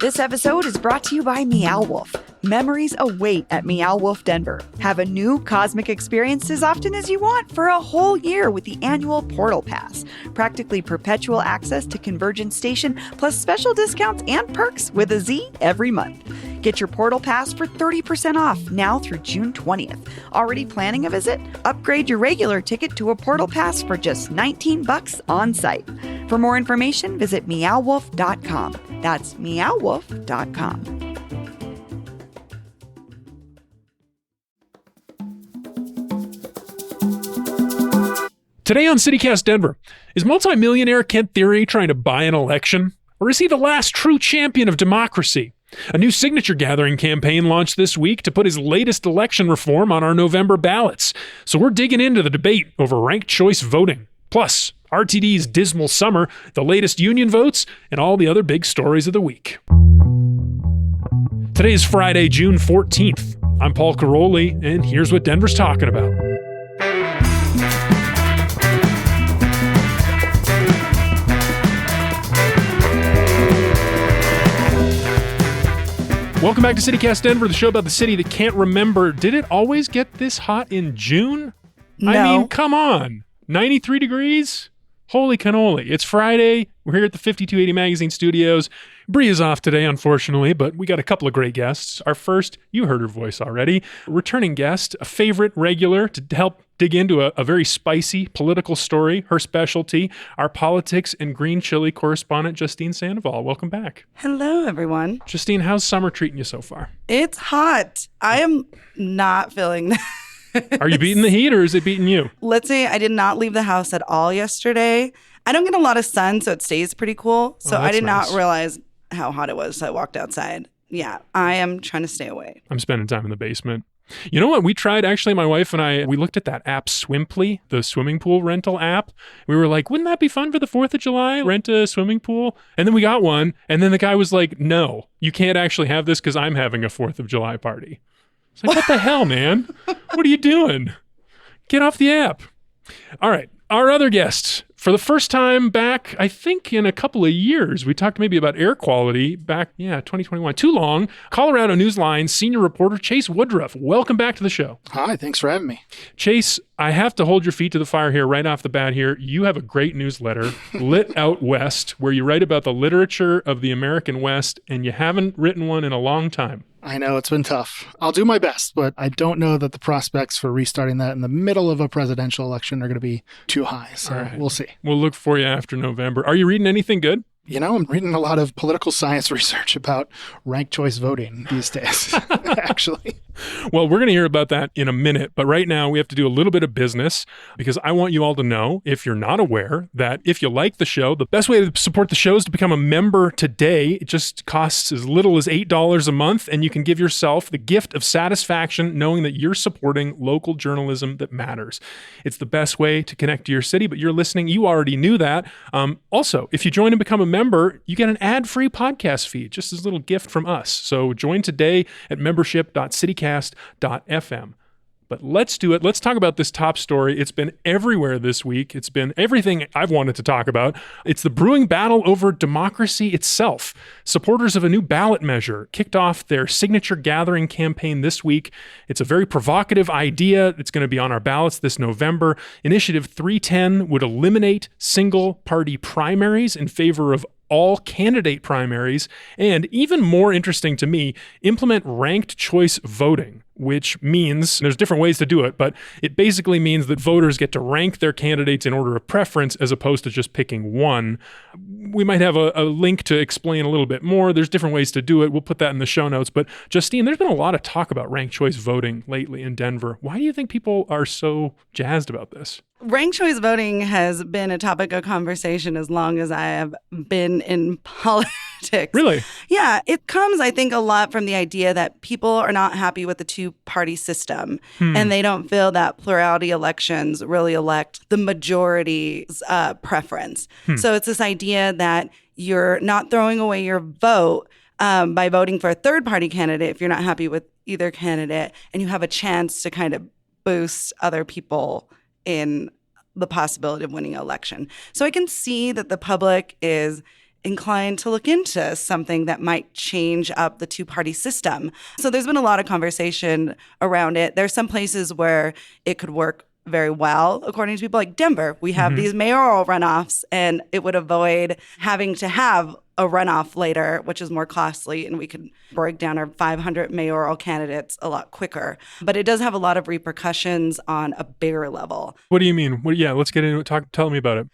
This episode is brought to you by Meow Wolf. Memories await at Meow Wolf Denver. Have a new cosmic experience as often as you want for a whole year with the annual Portal Pass. Practically perpetual access to Convergence Station, plus special discounts and perks with a Z every month. Get your Portal Pass for 30% off now through June 20th. Already planning a visit? Upgrade your regular ticket to a Portal Pass for just $19 on site. For more information, visit meowwolf.com. That's meowwolf.com. Today on CityCast Denver, is multimillionaire Kent Thiry trying to buy an election? Or is he the last true champion of democracy? A new signature gathering campaign launched this week to put his latest election reform on our November ballots. So we're digging into the debate over ranked choice voting. Plus, RTD's dismal summer, the latest union votes, and all the other big stories of the week. Today is Friday, June 14th. I'm Paul Caroli, and here's what Denver's talking about. Welcome back to CityCast Denver, the show about the city that can't remember. Did it always get this hot in June? No. I mean, come on. 93 degrees? Holy cannoli. It's Friday. We're here at the 5280 Magazine Studios. Bree is off today, unfortunately, but we got a couple of great guests. Our first, you heard her voice already, returning guest, a favorite regular to help dig into a very spicy political story, her specialty, our politics and green chili correspondent, Justine Sandoval. Welcome back. Hello, everyone. Justine, how's summer treating you so far? It's hot. I am not feeling that. Are you beating the heat or is it beating you? Let's say I did not leave the house at all yesterday. I don't get a lot of sun, so it stays pretty cool. So I did not realize how hot it was. So I walked outside. Yeah, I am trying to stay away. I'm spending time in the basement. You know what? We tried, actually, my wife and I, we looked at that app Swimply, the swimming pool rental app. We were like, wouldn't that be fun for the 4th of July? Rent a swimming pool? And then we got one. And then the guy was like, no, you can't actually have this because I'm having a 4th of July party. It's like, what the hell, man? What are you doing? Get off the app. All right. Our other guests, for the first time back, I think in a couple of years, we talked maybe about air quality back, 2021. Too long. Colorado Newsline senior reporter Chase Woodruff. Welcome back to the show. Hi, thanks for having me. Chase, I have to hold your feet to the fire here right off the bat here. You have a great newsletter, Lit Out West, where you write about the literature of the American West, and you haven't written one in a long time. I know, it's been tough. I'll do my best, but I don't know that the prospects for restarting that in the middle of a presidential election are going to be too high. So We'll see. We'll look for you after November. Are you reading anything good? You know, I'm reading a lot of political science research about ranked choice voting these days, actually. Well, we're going to hear about that in a minute, but right now we have to do a little bit of business because I want you all to know, if you're not aware, that if you like the show, the best way to support the show is to become a member today. It just costs as little as $8 a month, and you can give yourself the gift of satisfaction knowing that you're supporting local journalism that matters. It's the best way to connect to your city, but you're listening. You already knew that. Also, if you join and become a member, you get an ad-free podcast feed, just as a little gift from us. So join today at membership.citycast.fm. But let's do it. Let's talk about this top story. It's been everywhere this week. It's been everything I've wanted to talk about. It's the brewing battle over democracy itself. Supporters of a new ballot measure kicked off their signature gathering campaign this week. It's a very provocative idea. It's going to be on our ballots this November. Initiative 310 would eliminate single-party primaries in favor of all candidate primaries, and even more interesting to me, implement ranked choice voting, which means there's different ways to do it, but it basically means that voters get to rank their candidates in order of preference as opposed to just picking one. We might have a link to explain a little bit more. There's different ways to do it. We'll put that in the show notes. But Justine, there's been a lot of talk about ranked choice voting lately in Denver. Why do you think people are so jazzed about this? Ranked choice voting has been a topic of conversation as long as I have been in politics. Really? Yeah, it comes, I think, a lot from the idea that people are not happy with the two-party system, and they don't feel that plurality elections really elect the majority's preference. So it's this idea that you're not throwing away your vote by voting for a third-party candidate if you're not happy with either candidate, and you have a chance to kind of boost other people in the possibility of winning an election. So I can see that the public is inclined to look into something that might change up the two-party system. So there's been a lot of conversation around it. There's some places where it could work very well, according to people like Denver. We have these mayoral runoffs, and it would avoid having to have a runoff later, which is more costly, and we could break down our 500 mayoral candidates a lot quicker. But it does have a lot of repercussions on a bigger level. What do you mean? Let's get into it. Tell me about it.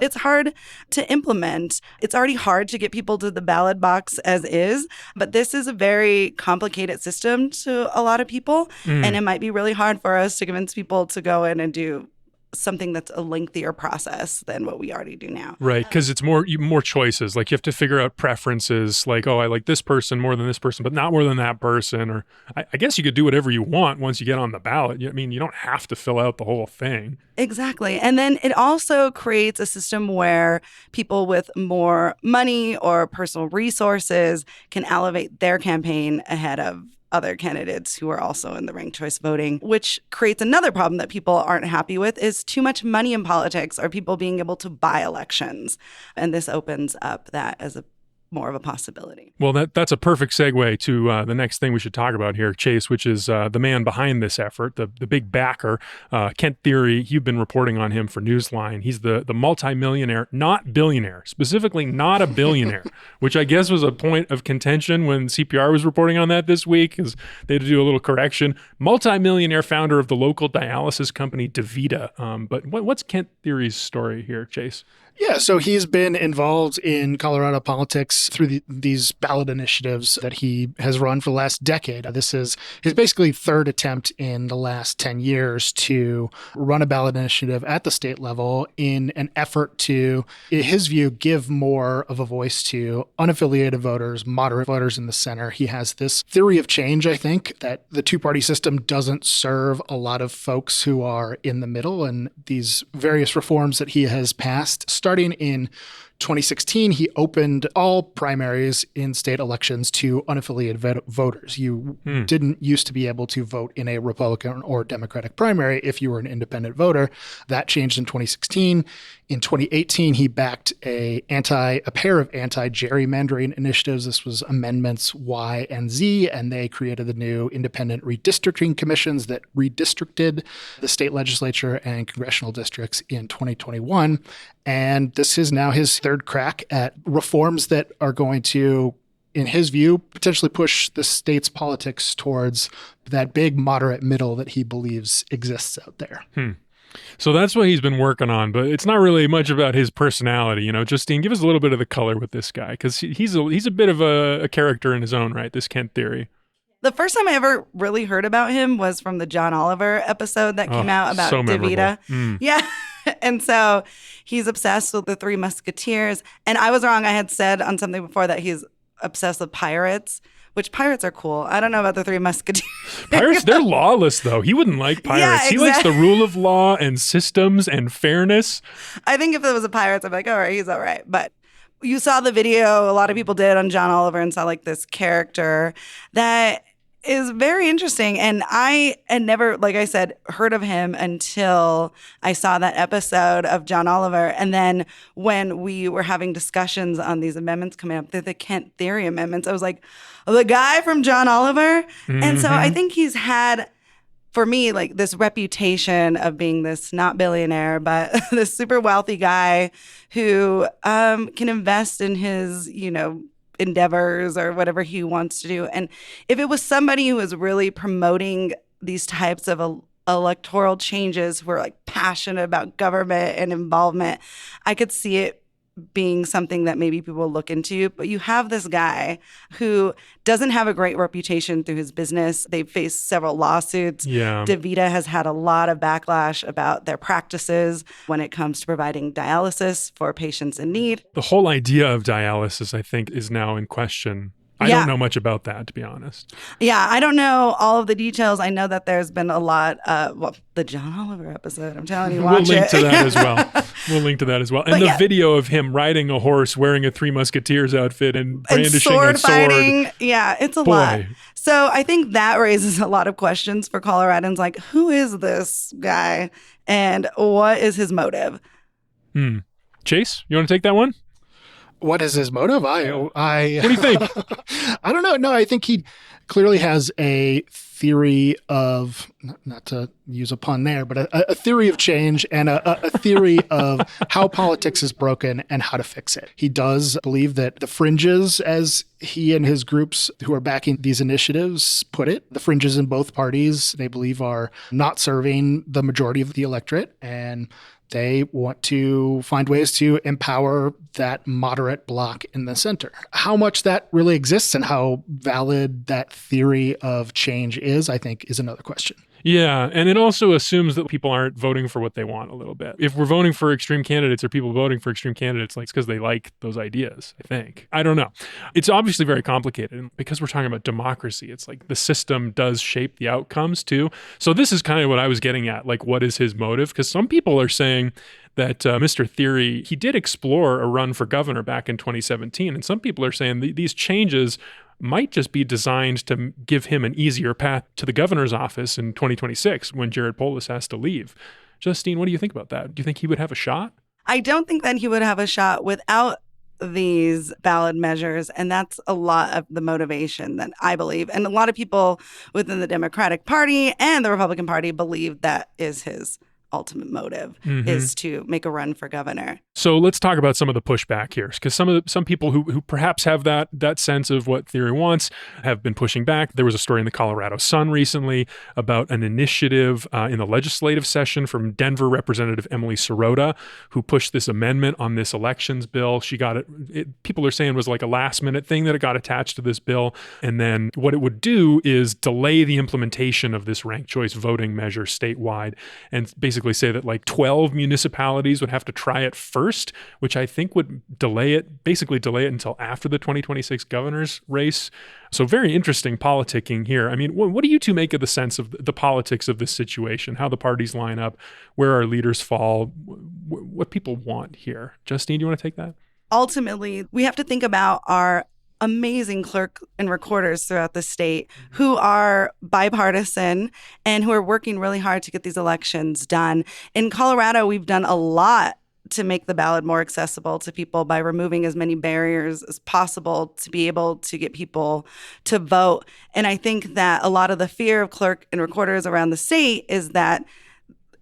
It's hard to implement. It's already hard to get people to the ballot box as is, but this is a very complicated system to a lot of people, and it might be really hard for us to convince people to go in and do something that's a lengthier process than what we already do now. Right, because it's more choices. Like you have to figure out preferences, like, oh, I like this person more than this person, but not more than that person. Or I guess you could do whatever you want once you get on the ballot. I mean, you don't have to fill out the whole thing. Exactly. And then it also creates a system where people with more money or personal resources can elevate their campaign ahead of other candidates who are also in the ranked choice voting, which creates another problem that people aren't happy with is too much money in politics or people being able to buy elections. And this opens up that as a more of a possibility. Well, that's a perfect segue to the next thing we should talk about here, Chase, which is the man behind this effort, the big backer, Kent Thiry. You've been reporting on him for Newsline. He's the multimillionaire, not billionaire, specifically not a billionaire, which I guess was a point of contention when CPR was reporting on that this week, because they had to do a little correction. Multimillionaire founder of the local dialysis company DaVita. But what's Kent Thiry's story here, Chase? Yeah, so he's been involved in Colorado politics through these ballot initiatives that he has run for the last decade. This is his basically third attempt in the last 10 years to run a ballot initiative at the state level in an effort to, in his view, give more of a voice to unaffiliated voters, moderate voters in the center. He has this theory of change, I think, that the two-party system doesn't serve a lot of folks who are in the middle, and these various reforms that he has passed. Starting in 2016, he opened all primaries in state elections to unaffiliated voters. You didn't used to be able to vote in a Republican or Democratic primary if you were an independent voter. That changed in 2016. In 2018, he backed a pair of anti-gerrymandering initiatives. This was Amendments Y and Z, and they created the new independent redistricting commissions that redistricted the state legislature and congressional districts in 2021. And this is now his third crack at reforms that are going to, in his view, potentially push the state's politics towards that big moderate middle that he believes exists out there. So that's what he's been working on, but it's not really much about his personality. Justine, give us a little bit of the color with this guy, because he's a bit of a character in his own right, this Kent Thiry. The first time I ever really heard about him was from the John Oliver episode that came out about DaVita. Yeah. And so he's obsessed with the Three Musketeers. And I was wrong. I had said on something before that he's obsessed with pirates, which pirates are cool. I don't know about the Three Musketeers. Pirates, they're lawless, though. He wouldn't like pirates. Yeah, exactly. He likes the rule of law and systems and fairness. I think if it was a pirates, I'd be like, all right, he's all right. But you saw the video, a lot of people did on John Oliver, and saw like this character that is very interesting. And I had never, like I said, heard of him until I saw that episode of John Oliver. And then when we were having discussions on these amendments coming up, the Kent Thiry amendments, I was like, oh, the guy from John Oliver? And so I think he's had, for me, like this reputation of being this not billionaire, but this super wealthy guy who can invest in his, endeavors or whatever he wants to do. And if it was somebody who was really promoting these types of electoral changes who are like passionate about government and involvement, I could see it being something that maybe people look into. But you have this guy who doesn't have a great reputation through his business. They've faced several lawsuits. Yeah. DaVita has had a lot of backlash about their practices when it comes to providing dialysis for patients in need. The whole idea of dialysis, I think, is now in question. I don't know much about that, to be honest. Yeah, I don't know all of the details. I know that there's been a lot the John Oliver episode, I'm telling you, watch We'll link it. to that as well. We'll link to that as well. And the video of him riding a horse, wearing a Three Musketeers outfit and brandishing a sword. Fighting. Yeah, it's a lot. So I think that raises a lot of questions for Coloradans, like, who is this guy and what is his motive? Chase, you want to take that one? What is his motive? What do you think? I don't know. No, I think he clearly has a theory of, not to use a pun there, but a theory of change and a theory of how politics is broken and how to fix it. He does believe that the fringes, as he and his groups who are backing these initiatives put it, the fringes in both parties, they believe are not serving the majority of the electorate, and they want to find ways to empower that moderate bloc in the center. How much that really exists and how valid that theory of change is, I think, is another question. Yeah, and it also assumes that people aren't voting for what they want a little bit. If we're voting for extreme candidates or people voting for extreme candidates, like, it's because they like those ideas, I think. I don't know. It's obviously very complicated. And because we're talking about democracy, it's like the system does shape the outcomes too. So this is kind of what I was getting at, like, what is his motive? Because some people are saying that Mr. Theory, he did explore a run for governor back in 2017. And some people are saying these changes might just be designed to give him an easier path to the governor's office in 2026 when Jared Polis has to leave. Justine, what do you think about that? Do you think he would have a shot? I don't think that he would have a shot without these ballot measures. And that's a lot of the motivation that I believe. And a lot of people within the Democratic Party and the Republican Party believe that is his ultimate motive, is to make a run for governor. So let's talk about some of the pushback here, because some people who perhaps have that sense of what Theory wants have been pushing back. There was a story in the Colorado Sun recently about an initiative in the legislative session from Denver Representative Emily Sirota, who pushed this amendment on this elections bill. She got it people are saying was like a last minute thing that it got attached to this bill. And then what it would do is delay the implementation of this ranked choice voting measure statewide, and basically say that like 12 municipalities would have to try it first, which I think would delay it until after the 2026 governor's race. So very interesting politicking here. I mean, what do you two make of the sense of the politics of this situation, how the parties line up, where our leaders fall, what people want here? Justine, do you want to take that? Ultimately, we have to think about our amazing clerk and recorders throughout the state who are bipartisan and who are working really hard to get these elections done. In Colorado, we've done a lot to make the ballot more accessible to people by removing as many barriers as possible to be able to get people to vote. And I think that a lot of the fear of clerk and recorders around the state is that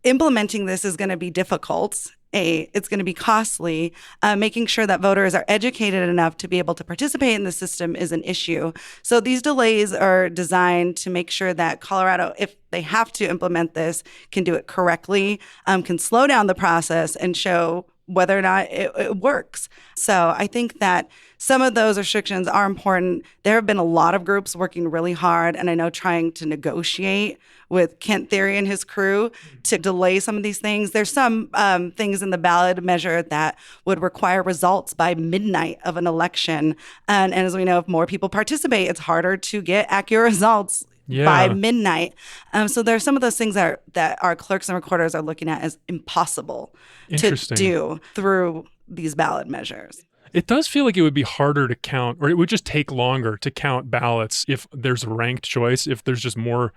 implementing this is going to be difficult. It's going to be costly. Making sure that voters are educated enough to be able to participate in the system is an issue. So these delays are designed to make sure that Colorado, if they have to implement this, can do it correctly, can slow down the process and show whether or not it works. So I think that some of those restrictions are important. There have been a lot of groups working really hard, and I know trying to negotiate with Kent Theory and his crew to delay some of these things. There's some things in the ballot measure that would require results by midnight of an election. And as we know, if more people participate, it's harder to get accurate results by midnight. So there are some of those things that our clerks and recorders are looking at as impossible to do through these ballot measures. It does feel like it would be harder to count, or it would just take longer to count ballots if there's a ranked choice, if there's just more,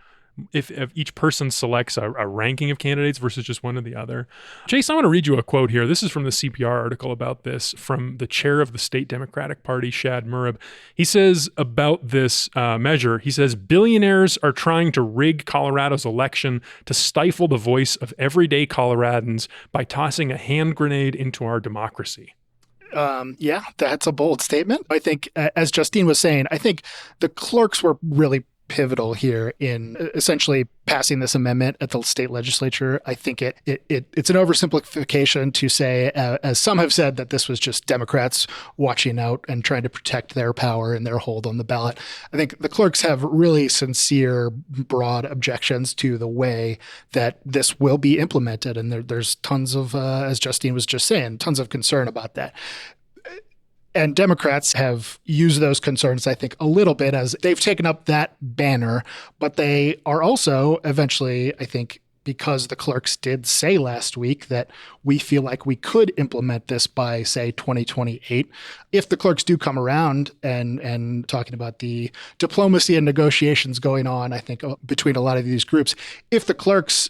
if each person selects a ranking of candidates versus just one or the other. Chase, I want to read you a quote here. This is from the CPR article about this from the chair of the state Democratic Party, Shad Murab. He says about this measure, he says, billionaires are trying to rig Colorado's election to stifle the voice of everyday Coloradans by tossing a hand grenade into our democracy. Yeah, that's a bold statement. I think, as Justine was saying, I think the clerks were really pivotal here in essentially passing this amendment at the state legislature. I think it's an oversimplification to say, as some have said, that this was just Democrats watching out and trying to protect their power and their hold on the ballot. I think the clerks have really sincere, broad objections to the way that this will be implemented. And there's tons of, as Justine was just saying, tons of concern about that. And Democrats have used those concerns, I think, a little bit as they've taken up that banner, but they are also eventually, I think, because the clerks did say last week that we feel like we could implement this by, say, 2028. If the clerks do come around and talking about the diplomacy and negotiations going on, I think, between a lot of these groups, if the clerks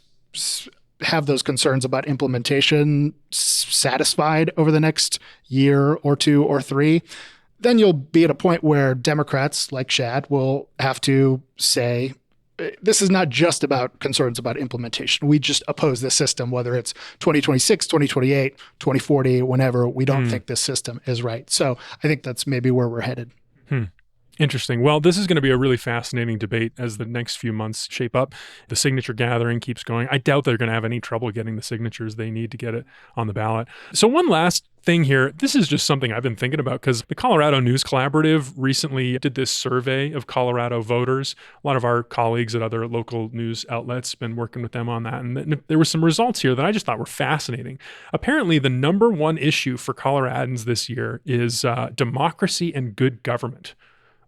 have those concerns about implementation satisfied over the next year or two or three, then you'll be at a point where Democrats like Shad will have to say, this is not just about concerns about implementation. We just oppose this system, whether it's 2026, 2028, 2040, whenever. We don't think this system is right. So I think that's maybe where we're headed. Interesting. Well, this is going to be a really fascinating debate as the next few months shape up. The signature gathering keeps going. I doubt they're going to have any trouble getting the signatures they need to get it on the ballot. So one last thing here. This is just something I've been thinking about because the Colorado News Collaborative recently did this survey of Colorado voters. A lot of our colleagues at other local news outlets have been working with them on that. And there were some results here that I just thought were fascinating. Apparently, the number one issue for Coloradans this year is democracy and good government.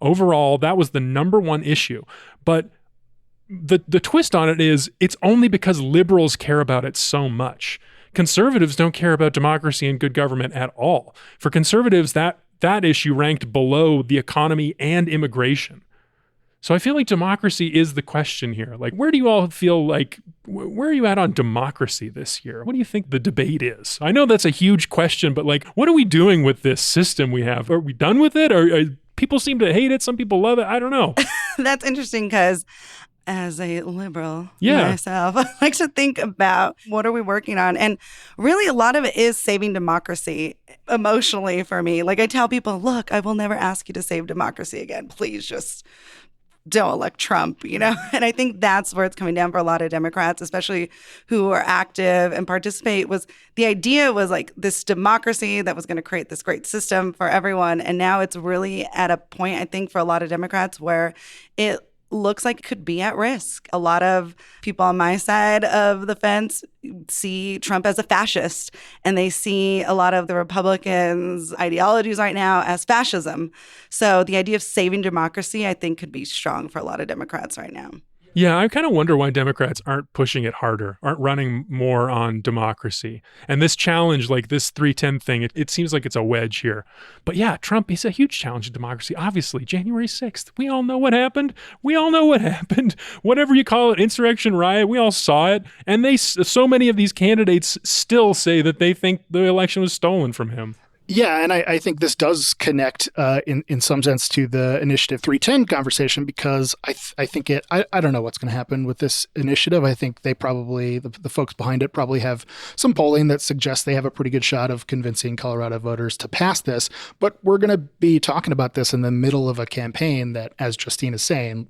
Overall, that was the number one issue. But the twist on it is it's only because liberals care about it so much. Conservatives don't care about democracy and good government at all. For conservatives, that issue ranked below the economy and immigration. So I feel like democracy is the question here. Like, where do you all feel like, where are you at on democracy this year? What do you think the debate is? I know that's a huge question, but like, what are we doing with this system we have? Are we done with it? Or people seem to hate it. Some people love it. I don't know. That's interesting because as a liberal myself, I like to think about what are we working on? And really a lot of it is saving democracy emotionally for me. Like I tell people, look, I will never ask you to save democracy again. Please just don't elect Trump, you know? And I think that's where it's coming down for a lot of Democrats, especially who are active and participate, was the idea was like this democracy that was going to create this great system for everyone. And now it's really at a point, I think, for a lot of Democrats where it looks like it could be at risk. A lot of people on my side of the fence see Trump as a fascist, and they see a lot of the Republicans' ideologies right now as fascism. So the idea of saving democracy, I think, could be strong for a lot of Democrats right now. Yeah, I kind of wonder why Democrats aren't pushing it harder, aren't running more on democracy. And this challenge, like this 310 thing, it seems like it's a wedge here. But yeah, Trump, he's a huge challenge to democracy. Obviously, January 6th, we all know what happened. Whatever you call it, insurrection, riot, we all saw it. And so many of these candidates still say that they think the election was stolen from him. Yeah, and I think this does connect in some sense to the Initiative 310 conversation because I think I don't know what's going to happen with this initiative. I think they probably, the folks behind it probably have some polling that suggests they have a pretty good shot of convincing Colorado voters to pass this. But we're going to be talking about this in the middle of a campaign that, as Justine is saying,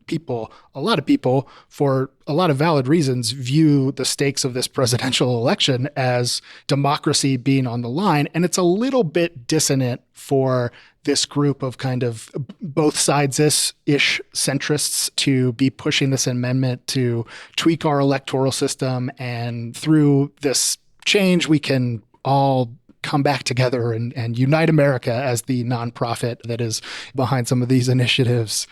a lot of people, for a lot of valid reasons, view the stakes of this presidential election as democracy being on the line. And it's a little bit dissonant for this group of kind of both sides-ish centrists to be pushing this amendment to tweak our electoral system. And through this change, we can all come back together and unite America, as the nonprofit that is behind some of these initiatives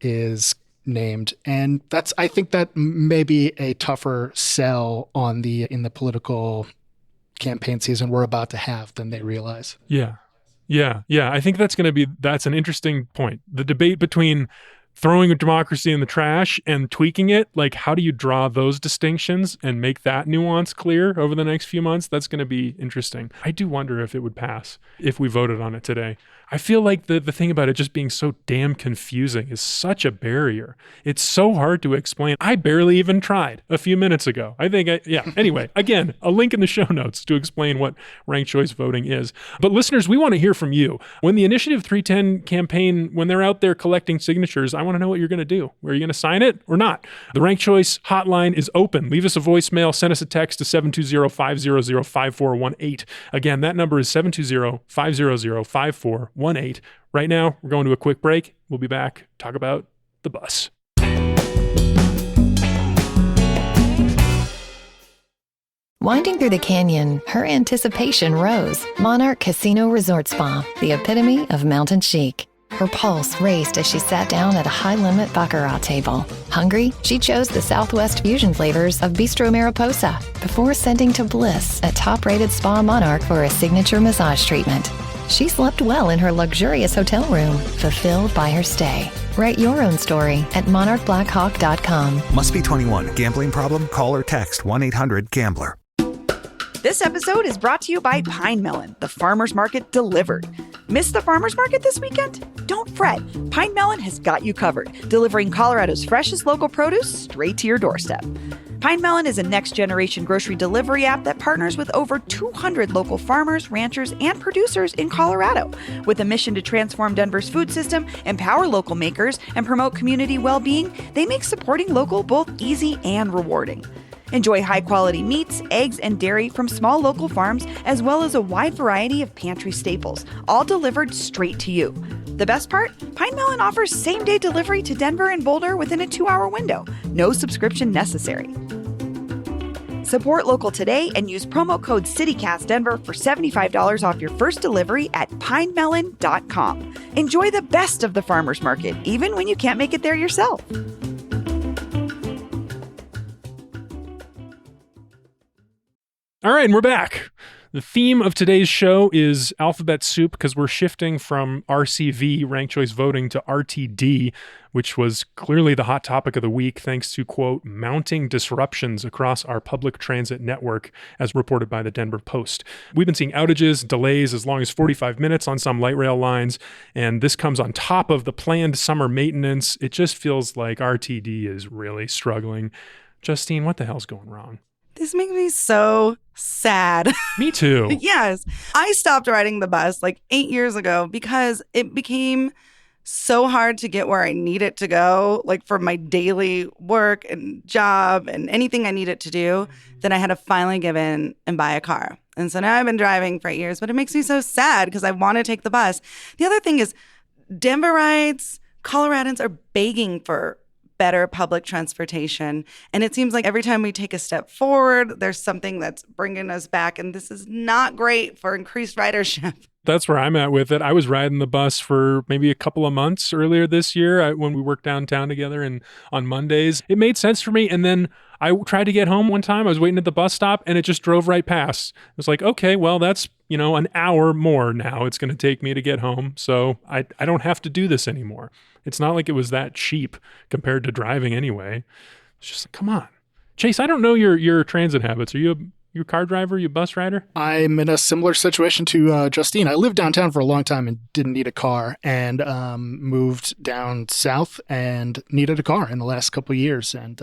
is named. And I think that may be a tougher sell in the political campaign season we're about to have than they realize. Yeah. I think that's an interesting point. The debate between throwing a democracy in the trash and tweaking it, like how do you draw those distinctions and make that nuance clear over the next few months? That's going to be interesting. I do wonder if it would pass if we voted on it today. I feel like the thing about it just being so damn confusing is such a barrier. It's so hard to explain. I barely even tried a few minutes ago. Anyway, again, a link in the show notes to explain what ranked choice voting is. But listeners, we want to hear from you. When the Initiative 310 campaign, when they're out there collecting signatures, I want to know what you're going to do. Are you going to sign it or not? The ranked choice hotline is open. Leave us a voicemail, send us a text to 720-500-5418. Again, that number is 720-500-5418. Right now, we're going to a quick break. We'll be back, talk about the bus. Winding through the canyon, her anticipation rose. Monarch Casino Resort Spa, the epitome of mountain chic. Her pulse raced as she sat down at a high-limit baccarat table. Hungry, she chose the Southwest fusion flavors of Bistro Mariposa before sending to Bliss, a top-rated spa Monarch, for a signature massage treatment. She slept well in her luxurious hotel room, fulfilled by her stay. Write your own story at monarchblackhawk.com. Must be 21. Gambling problem? Call or text 1-800-GAMBLER. This episode is brought to you by Pine Melon, the farmer's market delivered. Miss the farmer's market this weekend? Don't fret. Pine Melon has got you covered, delivering Colorado's freshest local produce straight to your doorstep. Pine Melon is a next-generation grocery delivery app that partners with over 200 local farmers, ranchers, and producers in Colorado. With a mission to transform Denver's food system, empower local makers, and promote community well-being, they make supporting local both easy and rewarding. Enjoy high-quality meats, eggs, and dairy from small local farms, as well as a wide variety of pantry staples, all delivered straight to you. The best part? Pine Melon offers same-day delivery to Denver and Boulder within a 2-hour window. No subscription necessary. Support local today and use promo code CityCastDenver for $75 off your first delivery at pinemelon.com. Enjoy the best of the farmer's market, even when you can't make it there yourself. All right, and we're back. The theme of today's show is alphabet soup because we're shifting from RCV, ranked choice voting, to RTD, which was clearly the hot topic of the week thanks to, quote, mounting disruptions across our public transit network, as reported by the Denver Post. We've been seeing outages, delays as long as 45 minutes on some light rail lines, and this comes on top of the planned summer maintenance. It just feels like RTD is really struggling. Justine, what the hell's going wrong? This makes me so sad. Me too. Yes. I stopped riding the bus like 8 years ago because it became so hard to get where I needed to go, like for my daily work and job and anything I needed to do, that I had to finally give in and buy a car. And so now I've been driving for 8 years, but it makes me so sad because I want to take the bus. The other thing is Denverites, Coloradans are begging for better public transportation. And it seems like every time we take a step forward, there's something that's bringing us back. And this is not great for increased ridership. That's where I'm at with it. I was riding the bus for maybe a couple of months earlier this year when we worked downtown together and on Mondays. It made sense for me. And then I tried to get home one time. I was waiting at the bus stop and it just drove right past. It was like, okay, well, that's, an hour more now it's going to take me to get home. So I don't have to do this anymore. It's not like it was that cheap compared to driving anyway. It's just like, come on. Chase, I don't know your transit habits. Are you a car driver? You a bus rider? I'm in a similar situation to Justine. I lived downtown for a long time and didn't need a car, and moved down south and needed a car in the last couple of years. And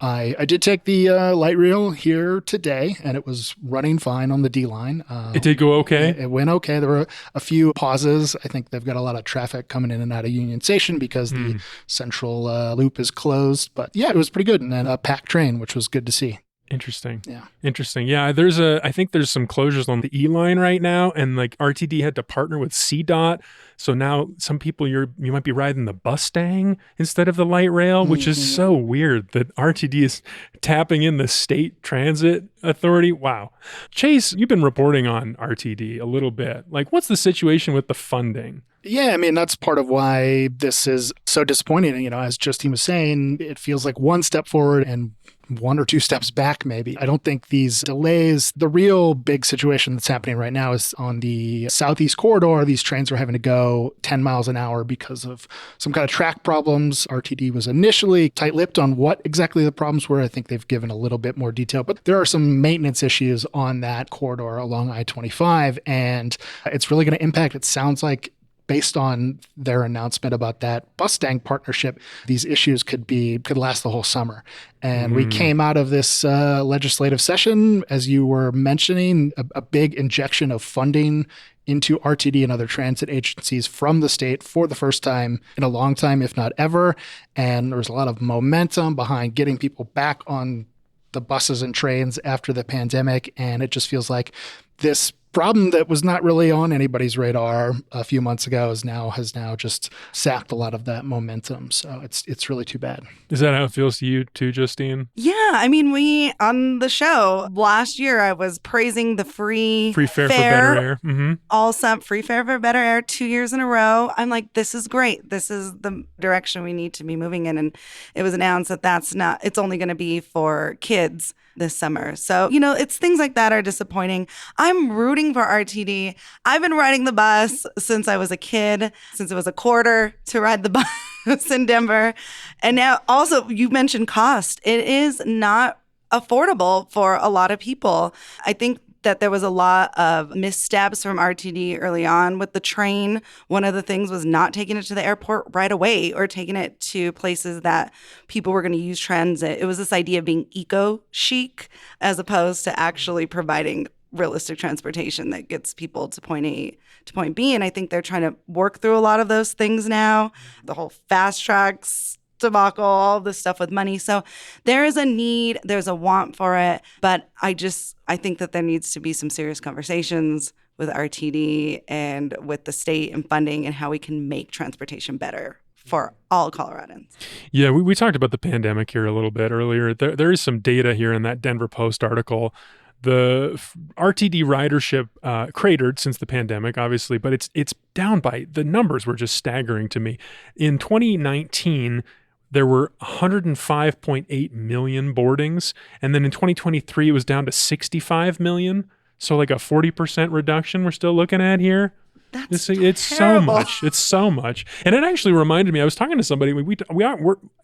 I did take the light rail here today, and it was running fine on the D line. It did go okay? It went okay. There were a few pauses. I think they've got a lot of traffic coming in and out of Union Station because the central loop is closed. But yeah, it was pretty good. And then a packed train, which was good to see. Interesting. Yeah. Interesting. Yeah. I think there's some closures on the E line right now, and like RTD had to partner with CDOT. So now some people you might be riding the Mustang instead of the light rail, which is so weird that RTD is tapping in the state transit authority. Wow. Chase, you've been reporting on RTD a little bit. Like, what's the situation with the funding? Yeah, I mean, that's part of why this is so disappointing. As Justine was saying, it feels like one step forward and one or two steps back, maybe. I don't think these delays, the real big situation that's happening right now is on the Southeast corridor. These trains are having to go 10 miles an hour because of some kind of track problems. RTD was initially tight-lipped on what exactly the problems were. I think they've given a little bit more detail, but there are some maintenance issues on that corridor along I-25, and it's really going to impact, it sounds like, based on their announcement about that Mustang partnership, these issues could last the whole summer. And we came out of this legislative session, as you were mentioning, a big injection of funding into RTD and other transit agencies from the state for the first time in a long time, if not ever. And there was a lot of momentum behind getting people back on the buses and trains after the pandemic. And it just feels like this problem that was not really on anybody's radar a few months ago has now just sapped a lot of that momentum. So it's really too bad. Is that how it feels to you too, Justine? Yeah, I mean, we on the show last year, I was praising the free fare for better air. Mm-hmm. All free fare for better air 2 years in a row. I'm like, this is great. This is the direction we need to be moving in. And it was announced that it's only going to be for kids this summer. So, it's things like that are disappointing. I'm rooting for RTD. I've been riding the bus since I was a kid, since it was a quarter to ride the bus in Denver. And now also you mentioned cost. It is not affordable for a lot of people. I think that there was a lot of missteps from RTD early on with the train. One of the things was not taking it to the airport right away or taking it to places that people were going to use transit. It was this idea of being eco-chic as opposed to actually providing realistic transportation that gets people to point A to point B. And I think they're trying to work through a lot of those things now. The whole fast tracks debacle, all of this stuff with money. So there is a need, there's a want for it, but I think that there needs to be some serious conversations with RTD and with the state and funding and how we can make transportation better for all Coloradans. Yeah, we talked about the pandemic here a little bit earlier. There is some data here in that Denver Post article. The RTD ridership cratered since the pandemic, obviously, but it's down by, the numbers were just staggering to me. In 2019, there were 105.8 million boardings. And then in 2023, it was down to 65 million. So like a 40% reduction we're still looking at here. It's so much. It's so much. And it actually reminded me, I was talking to somebody,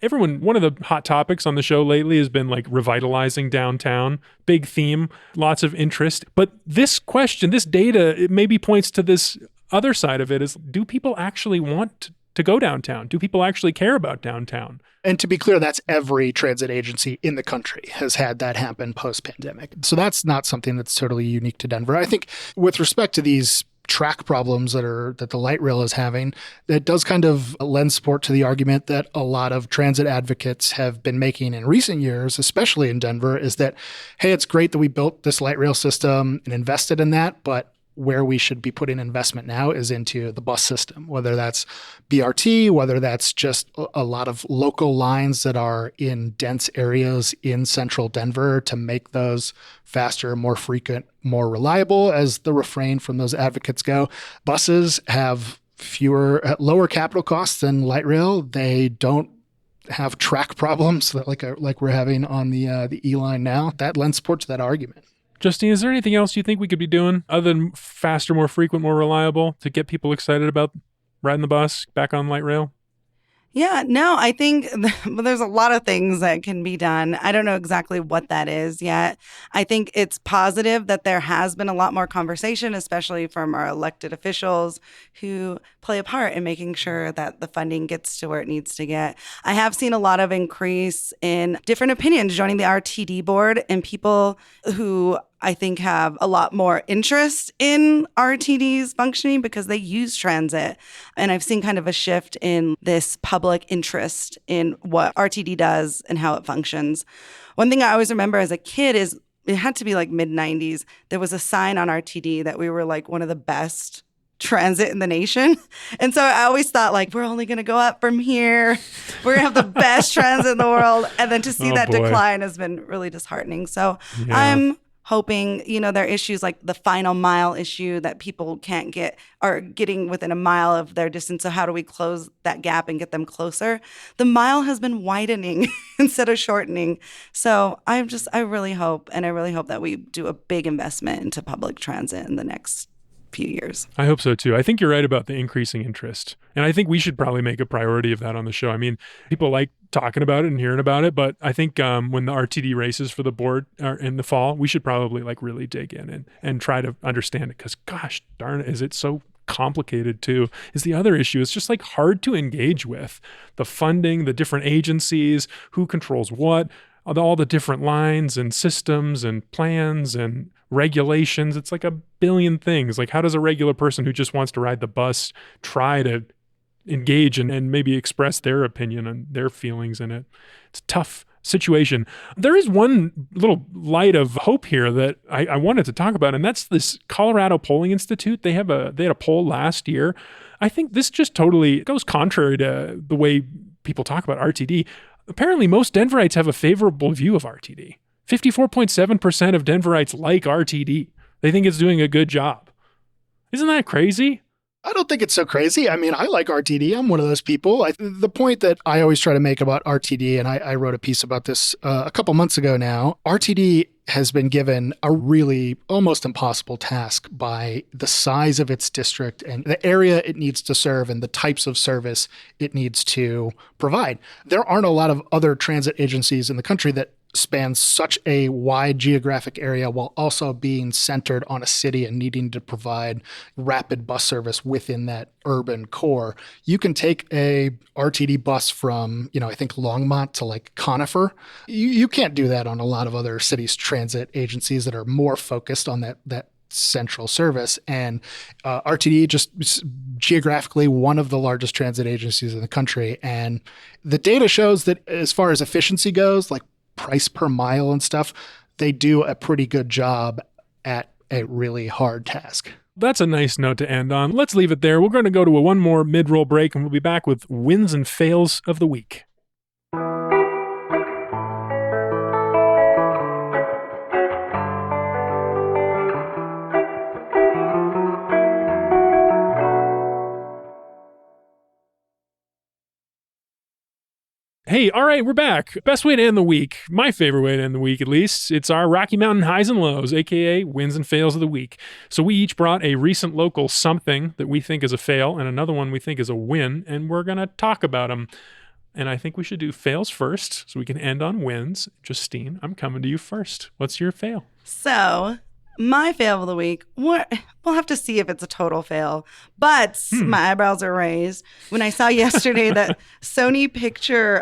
everyone, one of the hot topics on the show lately has been like revitalizing downtown, big theme, lots of interest. But this question, this data, it maybe points to this other side of it is, do people actually want to go downtown? Do people actually care about downtown? And to be clear, that's every transit agency in the country has had that happen post-pandemic. So that's not something that's totally unique to Denver. I think with respect to these track problems that the light rail is having, that does kind of lend support to the argument that a lot of transit advocates have been making in recent years, especially in Denver, is that, hey, it's great that we built this light rail system and invested in that, but where we should be putting investment now is into the bus system, whether that's BRT, whether that's just a lot of local lines that are in dense areas in central Denver to make those faster, more frequent, more reliable, as the refrain from those advocates go. Buses have lower capital costs than light rail. They don't have track problems like we're having on the E-line now. That lends support to that argument. Justine, is there anything else you think we could be doing other than faster, more frequent, more reliable to get people excited about riding the bus back on light rail? Yeah, no, I think there's a lot of things that can be done. I don't know exactly what that is yet. I think it's positive that there has been a lot more conversation, especially from our elected officials who play a part in making sure that the funding gets to where it needs to get. I have seen a lot of increase in different opinions joining the RTD board and people who I think have a lot more interest in RTD's functioning because they use transit. And I've seen kind of a shift in this public interest in what RTD does and how it functions. One thing I always remember as a kid is it had to be like mid-90s. There was a sign on RTD that we were like one of the best transit in the nation. And so I always thought like, we're only going to go up from here. We're going to have the best transit in the world. And then to see that decline has been really disheartening. So yeah. I'm hoping, there are issues like the final mile issue that people can't are getting within a mile of their distance. So how do we close that gap and get them closer? The mile has been widening instead of shortening. So I really hope that we do a big investment into public transit in the next few years. I hope so too. I think you're right about the increasing interest. And I think we should probably make a priority of that on the show. I mean, people like talking about it and hearing about it, but I think when the RTD races for the board are in the fall, we should probably like really dig in and try to understand it, because gosh darn it, is it so complicated too, is the other issue. It's just like hard to engage with. The funding, the different agencies, who controls what, all the different lines and systems and plans and regulations. It's like a billion things. Like, how does a regular person who just wants to ride the bus try to engage and maybe express their opinion and their feelings in it? It's a tough situation. There is one little light of hope here that I wanted to talk about, and that's this Colorado Polling Institute. They had a poll last year. I think this just totally goes contrary to the way people talk about RTD. Apparently, most Denverites have a favorable view of RTD. 54.7% of Denverites like RTD. They think it's doing a good job. Isn't that crazy? I don't think it's so crazy. I mean, I like RTD. I'm one of those people. The point that I always try to make about RTD, and I wrote a piece about this a couple months ago now, RTD has been given a really almost impossible task by the size of its district and the area it needs to serve and the types of service it needs to provide. There aren't a lot of other transit agencies in the country that spans such a wide geographic area while also being centered on a city and needing to provide rapid bus service within that urban core. You can take a RTD bus from, I think Longmont to like Conifer. You can't do that on a lot of other cities' transit agencies that are more focused on that central service. And RTD just geographically one of the largest transit agencies in the country. And the data shows that as far as efficiency goes, like price per mile and stuff, they do a pretty good job at a really hard task. That's a nice note to end on. Let's leave it there. We're going to go to one more mid-roll break, and we'll be back with wins and fails of the week. Hey, all right, we're back. Best way to end the week, my favorite way to end the week at least, it's our Rocky Mountain highs and lows, aka wins and fails of the week. So we each brought a recent local something that we think is a fail and another one we think is a win, and we're going to talk about them. And I think we should do fails first so we can end on wins. Justine, I'm coming to you first. What's your fail? So my fail of the week, we'll have to see if it's a total fail, but my eyebrows are raised when I saw yesterday that Sony Picture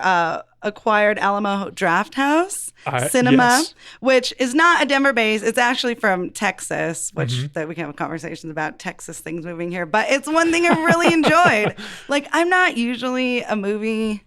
acquired Alamo Drafthouse Cinema, yes. which is not a Denver base. It's actually from Texas, which that we can have conversations about Texas things moving here, but it's one thing I really enjoyed. Like, I'm not usually a movie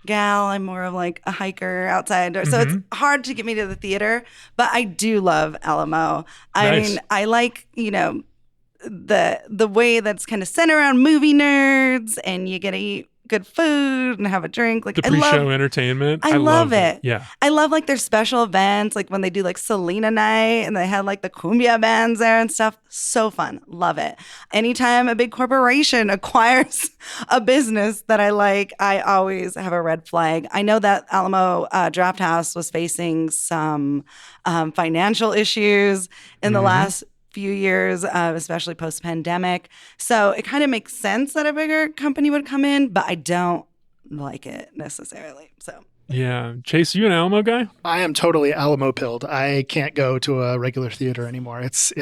gal. I'm more of like a hiker outside. So it's hard to get me to the theater, but I do love Alamo. I mean, I like, the way that's kind of centered around movie nerds and you get to eat good food and have a drink. Like, the pre-show entertainment. I love it. Yeah. I love like their special events, like when they do like Selena night and they had like the cumbia bands there and stuff. So fun. Love it. Anytime a big corporation acquires a business that I like, I always have a red flag. I know that Alamo Drafthouse was facing some financial issues in the last few years, especially post-pandemic. So it kind of makes sense that a bigger company would come in, but I don't like it necessarily. So yeah. Chase, you an Alamo guy? I am totally Alamo pilled. I can't go to a regular theater anymore. It's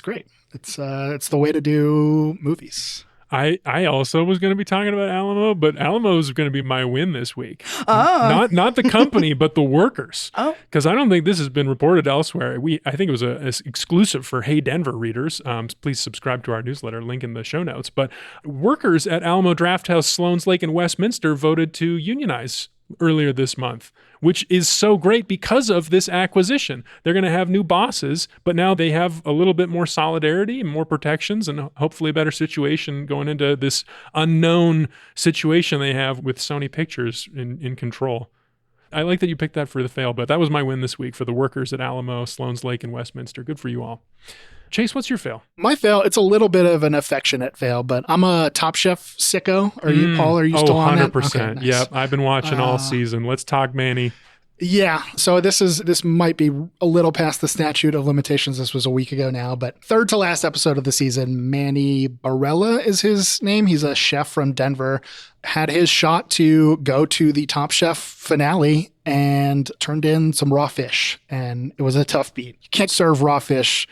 great. It's the way to do movies. I also was going to be talking about Alamo, but Alamo is going to be my win this week. Oh. Not the company, but the workers. Oh. Because I don't think this has been reported elsewhere. I think it was a exclusive for Hey Denver readers. Please subscribe to our newsletter, link in the show notes. But workers at Alamo Drafthouse, Sloan's Lake, and Westminster voted to unionize earlier this month, which is so great because of this acquisition. They're going to have new bosses, but now they have a little bit more solidarity and more protections and hopefully a better situation going into this unknown situation they have with Sony Pictures in control. I like that you picked that for the fail, but that was my win this week for the workers at Alamo, Sloan's Lake, and Westminster. Good for you all. Chase, what's your fail? My fail, it's a little bit of an affectionate fail, but I'm a Top Chef sicko. Are you, Paul? Are you still on that? 100%. Okay, nice. Yep, I've been watching all season. Let's talk Manny. Yeah, so this might be a little past the statute of limitations. This was a week ago now, but third to last episode of the season, Manny Barella is his name. He's a chef from Denver, had his shot to go to the Top Chef finale and turned in some raw fish, and it was a tough beat. You can't serve raw fish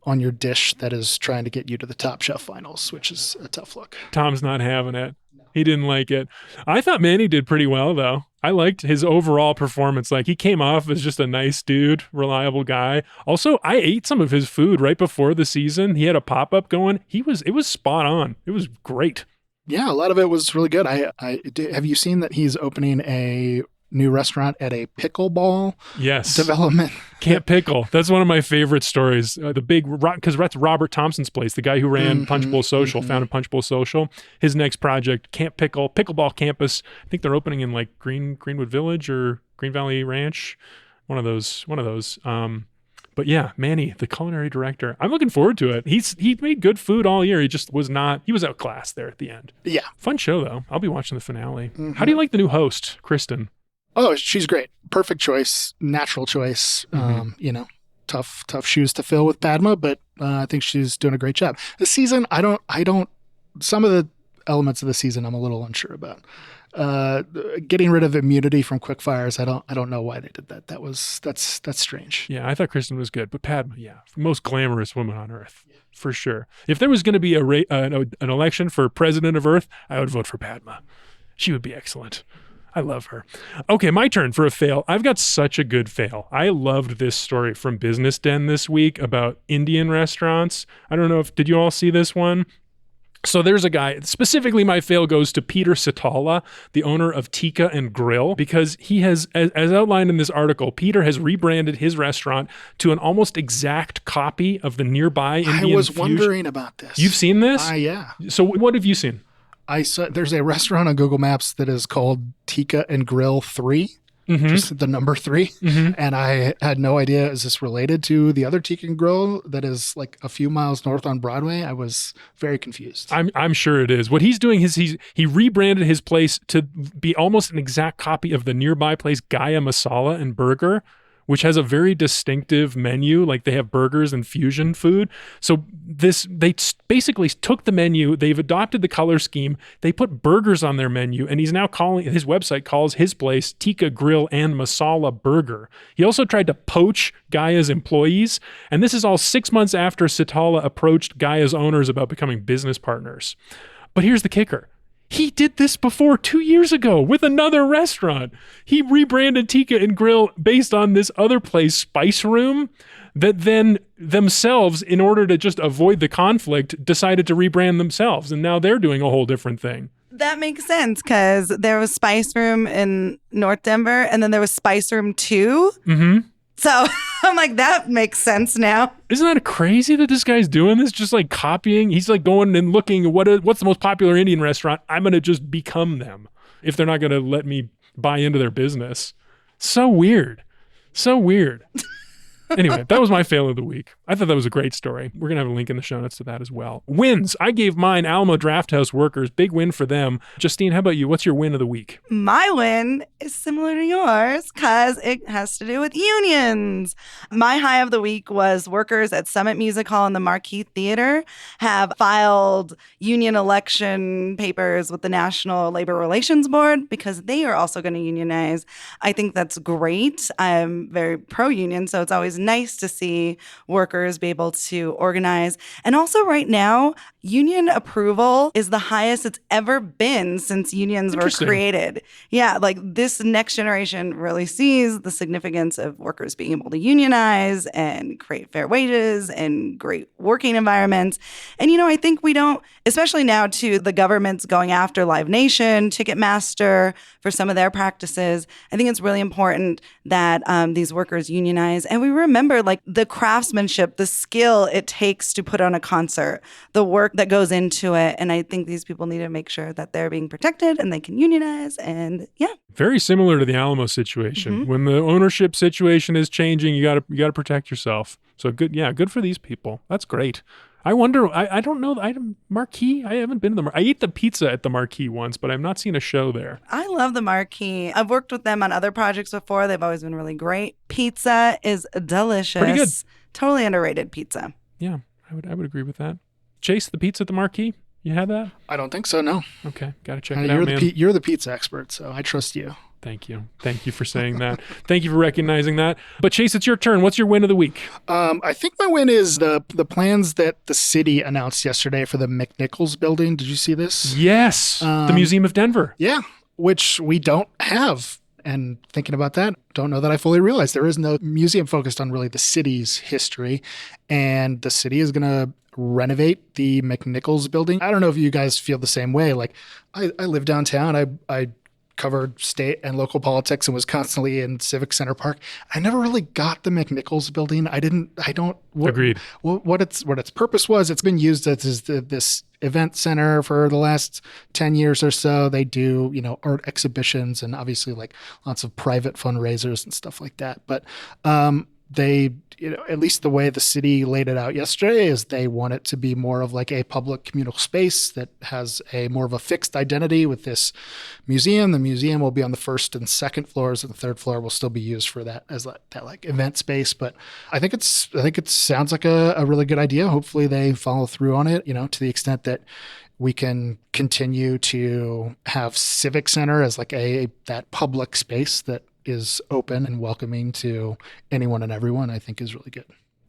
on your dish that is trying to get you to the Top Chef finals, which is a tough look. Tom's not having it. He didn't like it. I thought Manny did pretty well, though. I liked his overall performance. Like, he came off as just a nice dude, reliable guy. Also, I ate some of his food right before the season. He had a pop-up going. It was spot on. It was great. Yeah, a lot of it was really good. Have you seen that he's opening a new restaurant at a pickleball development? Camp Pickle. That's one of my favorite stories. Because that's Robert Thompson's place, the guy who ran Punch Bowl Social, founded Punch Bowl Social. His next project, Camp Pickle, Pickleball Campus. I think they're opening in like Greenwood Village or Green Valley Ranch. One of those. But yeah, Manny, the culinary director, I'm looking forward to it. He made good food all year. He was outclassed there at the end. Yeah. Fun show though. I'll be watching the finale. Mm-hmm. How do you like the new host, Kristen? Oh, she's great. Perfect choice, natural choice. Mm-hmm. Tough shoes to fill with Padma, but I think she's doing a great job. The season, I don't. Some of the elements of the season, I'm a little unsure about. Getting rid of immunity from quickfires, I don't know why they did that. That's strange. Yeah, I thought Kristen was good, but Padma, yeah, most glamorous woman on earth, for sure. If there was going to be an election for president of Earth, I would vote for Padma. She would be excellent. I love her. Okay, my turn for a fail. I've got such a good fail. I loved this story from Business Den this week about Indian restaurants. I don't know did you all see this one? So there's a guy, specifically my fail goes to Peter Satala, the owner of Tikka and Grill, because he has, as outlined in this article, Peter has rebranded his restaurant to an almost exact copy of the nearby Indian I was fusion. Wondering about this. You've seen this? Yeah. So what have you seen? I saw there's a restaurant on Google Maps that is called Tikka and Grill 3. Mm-hmm. Just the number 3. Mm-hmm. And I had no idea, is this related to the other Tikka and Grill that is like a few miles north on Broadway? I was very confused. I'm sure it is. What he's doing is he rebranded his place to be almost an exact copy of the nearby place Gaia Masala and Burger, which has a very distinctive menu. Like they have burgers and fusion food. So they basically took the menu, they've adopted the color scheme, they put burgers on their menu, and he's now his website calls his place Tikka Grill and Masala Burger. He also tried to poach Gaia's employees, and this is all 6 months after Satala approached Gaia's owners about becoming business partners. But here's the kicker. He did this before 2 years ago with another restaurant. He rebranded Tikka and Grill based on this other place, Spice Room, that then themselves, in order to just avoid the conflict, decided to rebrand themselves. And now they're doing a whole different thing. That makes sense because there was Spice Room in North Denver and then there was Spice Room 2. Mm-hmm. So I'm like, that makes sense now. Isn't that crazy that this guy's doing this? Just like copying. He's like going and looking at what's the most popular Indian restaurant. I'm going to just become them if they're not going to let me buy into their business. So weird. So weird. Anyway, that was my fail of the week. I thought that was a great story. We're going to have a link in the show notes to that as well. Wins. I gave mine Alamo Drafthouse workers. Big win for them. Justine, how about you? What's your win of the week? My win is similar to yours because it has to do with unions. My high of the week was workers at Summit Music Hall and the Marquee Theater have filed union election papers with the National Labor Relations Board because they are also going to unionize. I think that's great. I'm very pro-union, so it's always nice to see workers be able to organize. And also right now, union approval is the highest it's ever been since unions were created. Yeah, like this next generation really sees the significance of workers being able to unionize and create fair wages and great working environments. And, I think we don't, especially now too, the government's going after Live Nation, Ticketmaster for some of their practices. I think it's really important that these workers unionize. And we remember like the craftsmanship, the skill it takes to put on a concert, the work that goes into it. And I think these people need to make sure that they're being protected and they can unionize. And yeah. Very similar to the Alamo situation. Mm-hmm. When the ownership situation is changing, you got to protect yourself. So good for these people. That's great. I wonder, I don't know, Marquee, I haven't been to I ate the pizza at the Marquee once, but I've not seen a show there. I love the Marquee. I've worked with them on other projects before. They've always been really great. Pizza is delicious. Pretty good. Totally underrated pizza. Yeah, I would agree with that. Chase, the pizza at the Marquee, you had that? I don't think so, no. Okay, got to check it out, man. You're the pizza expert, so I trust you. Thank you. Thank you for saying that. Thank you for recognizing that. But Chase, it's your turn. What's your win of the week? I think my win is the plans that the city announced yesterday for the McNichols building. Did you see this? Yes. The Museum of Denver. Yeah, which we don't have. And thinking about that, don't know that I fully realized there is no museum focused on really the city's history. And the city is going to renovate the McNichols building. I don't know if you guys feel the same way. Like I live downtown. I covered state and local politics and was constantly in Civic Center Park. I never really got the McNichols building. Agreed. What its purpose was. It's been used as this event center for the last 10 years or so. They do, art exhibitions and obviously like lots of private fundraisers and stuff like that. But they, at least the way the city laid it out yesterday is they want it to be more of like a public communal space that has a more of a fixed identity with this museum. The museum will be on the first and second floors, and the third floor will still be used for that as that like event space. But I think it sounds like a really good idea. Hopefully they follow through on it, to the extent that we can continue to have Civic Center as like that public space that is open and welcoming to anyone and everyone, I think is really good.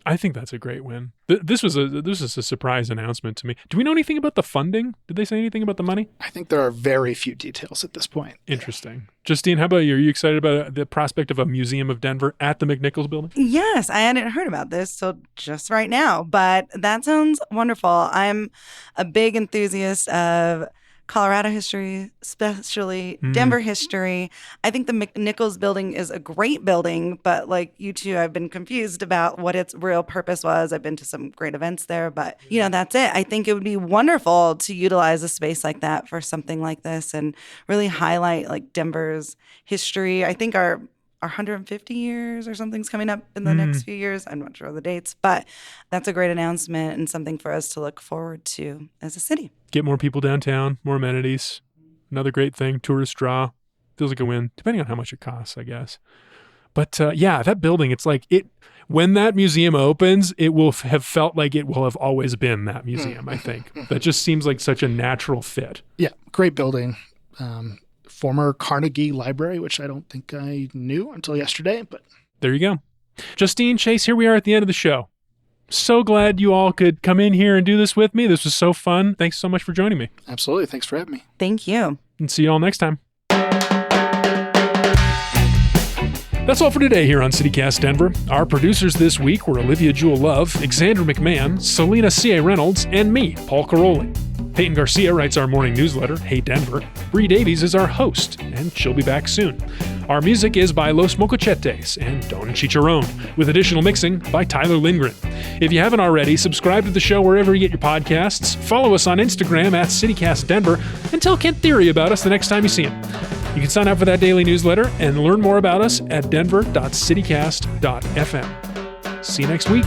I think that's a great win. This was a surprise announcement to me. Do we know anything about the funding? Did they say anything about the money? I think there are very few details at this point. Interesting. Justine, how about you? Are you excited about the prospect of a Museum of Denver at the McNichols building? Yes, I hadn't heard about this till just right now, but that sounds wonderful. I'm a big enthusiast of Colorado history, especially Denver history. I think the McNichols building is a great building, but like you two, I've been confused about what its real purpose was. I've been to some great events there, but that's it. I think it would be wonderful to utilize a space like that for something like this and really highlight like Denver's history. I think our 150 years or something's coming up in the next few years. I'm not sure of the dates, but that's a great announcement and something for us to look forward to as a city. Get more people downtown, more amenities. Another great thing, tourist draw. Feels like a win, depending on how much it costs, I guess. But that building, it's like when that museum opens, it will have felt like it will have always been that museum, I think. That just seems like such a natural fit. Yeah, great building. Former Carnegie Library, which I don't think I knew until yesterday, but there you go. Justine, Chase, here we are at the end of the show. So glad you all could come in here and do this with me. This was so fun. Thanks so much for joining me. Absolutely. Thanks for having me. Thank you. And see you all next time. That's all for today here on CityCast Denver. Our producers this week were Olivia Jewel Love, Xander McMahon, Selena C.A. Reynolds, and me, Paul Caroli. Peyton Garcia writes our morning newsletter, Hey Denver. Bree Davies is our host, and she'll be back soon. Our music is by Los Mocochetes and Don Chicharron, with additional mixing by Tyler Lindgren. If you haven't already, subscribe to the show wherever you get your podcasts, follow us on Instagram at CityCast Denver, and tell Kent Theory about us the next time you see him. You can sign up for that daily newsletter and learn more about us at denver.citycast.fm. See you next week.